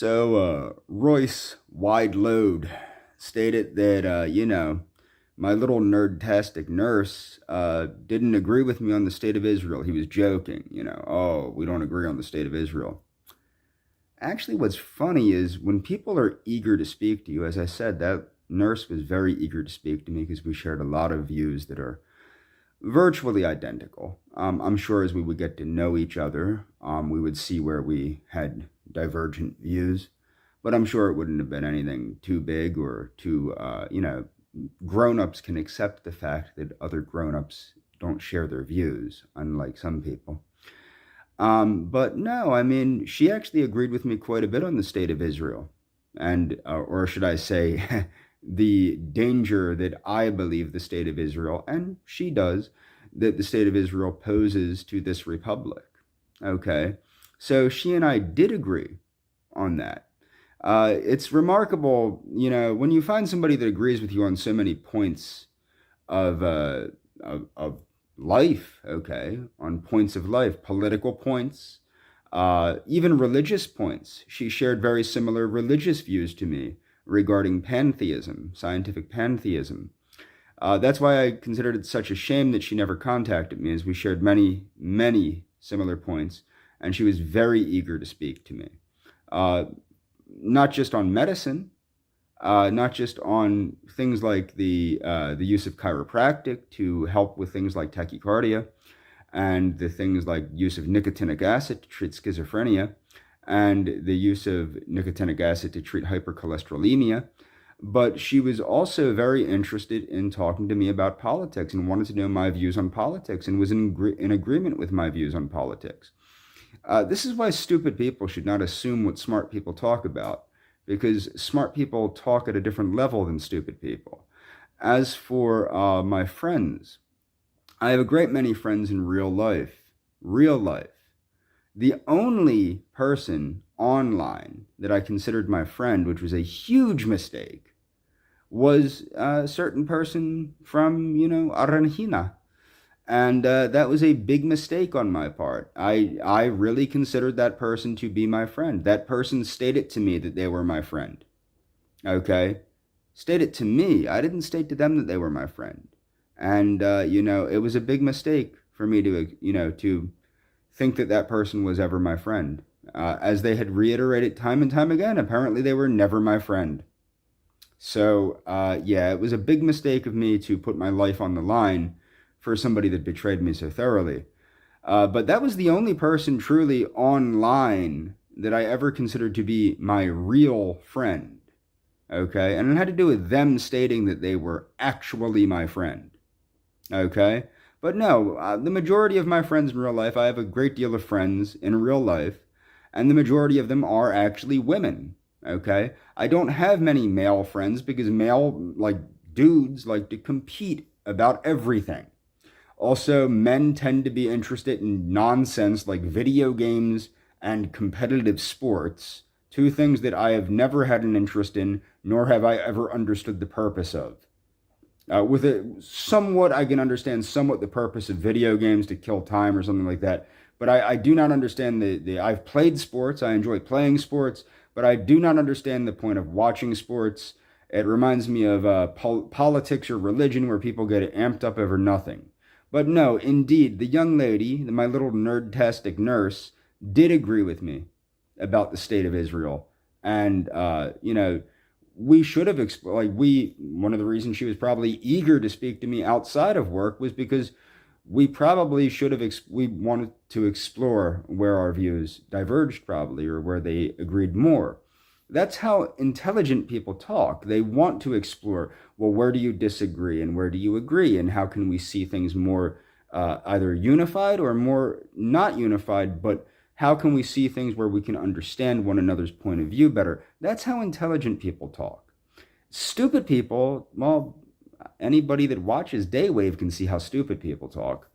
Royce Wide Load stated that, my little nerdtastic nurse didn't agree with me on the state of Israel. He was joking, oh, we don't agree on the state of Israel. Actually, what's funny is when people are eager to speak to you, as I said, that nurse was very eager to speak to me because we shared a lot of views that are virtually identical. I'm sure as we would get to know each other, we would see where we had divergent views, but I'm sure it wouldn't have been anything too big or too, grown-ups can accept the fact that other grown-ups don't share their views, unlike some people. But no, I mean, she actually agreed with me quite a bit on the state of Israel. And, or should I say, the danger that I believe the state of Israel, and she does, that the state of Israel poses to this republic. Okay? So she and I did agree on that. It's remarkable, when you find somebody that agrees with you on so many points of, of life, okay, on points of life, political points, even religious points. She shared very similar religious views to me regarding pantheism, scientific pantheism. That's why I considered it such a shame that she never contacted me, as we shared many, many similar points, and she was very eager to speak to me. Not just on medicine, not just on things like the use of chiropractic to help with things like tachycardia, and the things like use of nicotinic acid to treat schizophrenia, and the use of nicotinic acid to treat hypercholesterolemia. But she was also very interested in talking to me about politics and wanted to know my views on politics and was in agreement with my views on politics. This is why stupid people should not assume what smart people talk about, because smart people talk at a different level than stupid people. As for my friends, I have a great many friends in real life. Real life. The only person online that I considered my friend, which was a huge mistake, was a certain person from, Argentina. And that was a big mistake on my part. I really considered that person to be my friend. That person stated to me that they were my friend. Okay? Stated to me. I didn't state to them that they were my friend. And, it was a big mistake for me to think that that person was ever my friend. As they had reiterated time and time again, apparently they were never my friend. So, yeah, it was a big mistake of me to put my life on the line for somebody that betrayed me so thoroughly. But that was the only person truly online that I ever considered to be my real friend. Okay? And it had to do with them stating that they were actually my friend. Okay? But no, the majority of my friends in real life, I have a great deal of friends in real life, and the majority of them are actually women. Okay? I don't have many male friends because dudes like to compete about everything. Also, men tend to be interested in nonsense like video games and competitive sports, two things that I have never had an interest in, nor have I ever understood the purpose of. With it, somewhat, I can understand somewhat the purpose of video games to kill time or something like that, but I do not understand I've played sports, I enjoy playing sports, but I do not understand the point of watching sports. It reminds me of politics or religion where people get amped up over nothing. But no, indeed, the young lady, my little nerdtastic nurse, did agree with me about the state of Israel. And, we should have, one of the reasons she was probably eager to speak to me outside of work was because we probably should have, we wanted to explore where our views diverged probably, or where they agreed more. That's how intelligent people talk. They want to explore, well, where do you disagree and where do you agree? And how can we see things more either unified or more not unified, but how can we see things where we can understand one another's point of view better? That's how intelligent people talk. Stupid people, well, anybody that watches Daywave can see how stupid people talk.